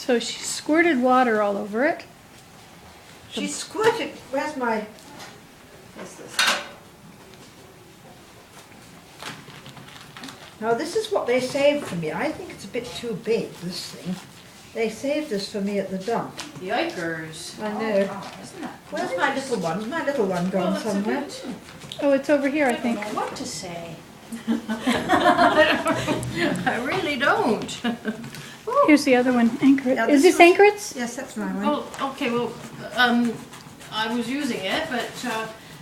So she squirted water all over it. She squirted. Where's this? Now this is what they saved for me. I think it's a bit too big, this thing. They saved this for me at the dump. Yikers. I know. Oh, isn't that? Where's my little one? Is my little one gone Well, somewhere? that's a bit. Oh, it's over here, I I don't think. know what to say. I really don't. Here's the other one, Anchor It. Yeah, Is this this Anchor It's? Yes, that's my one. Oh, okay, well, I was using it, but,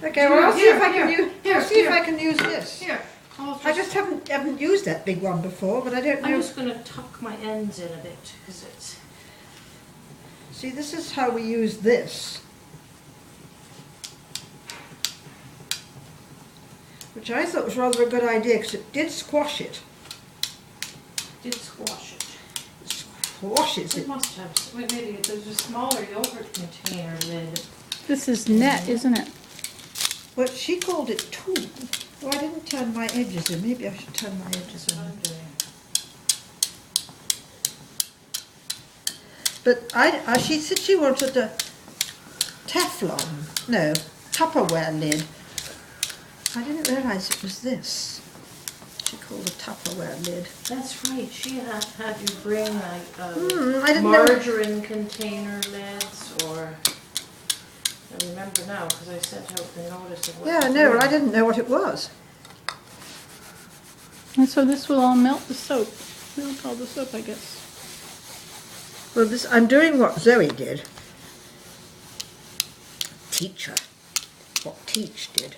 Okay, well I'll see if I can use. Here, I'll see if here. I can use this. here. I just haven't used that big one before, but I don't I'm know. just gonna tuck my ends in a bit, because it's, See, this is how we use this. Which I thought was rather a good idea because it did squash it. did squash it. Squashes It it. must have, maybe there's a smaller yogurt container lid. This is net, isn't it? Well, she called it tool. Oh, I didn't turn my edges in. Maybe I should turn my edges That's what in. I'm doing. But she said she wanted a Teflon, no, Tupperware lid. I didn't realise it was this. She called a Tupperware lid. That's right, she had you bring like I didn't know. margarine container lids, or, I remember now, because I sent out the notice of what. Yeah, to no, bring. I didn't know what it was. And so this will all melt the soap. Melt all the soap, I guess. Well, I'm doing what Zoe did. Teacher. What Teach did.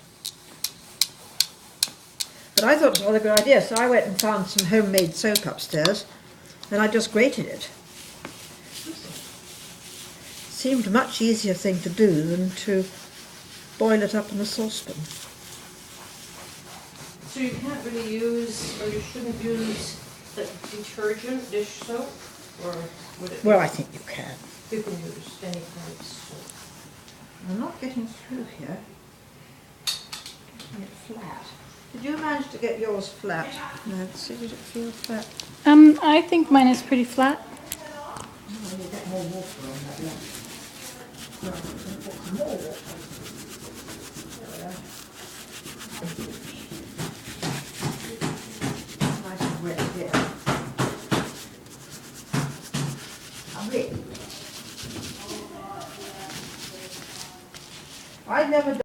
But I thought it was a rather good idea, so I went and found some homemade soap upstairs, and I just grated it. Seemed a much easier thing to do than to boil it up in a saucepan. So you can't really use, or you shouldn't use like detergent, dish soap, or would it? Well, I think you can. You can use any kind of soap. I'm not getting through here. Getting it flat. Did you manage to get yours flat? No, see, did it feel flat? I think mine is pretty flat. Oh, you get more water on that, yeah. No, I'm going to put some more water. There we are. Nice and wet here. Hurry. I've never done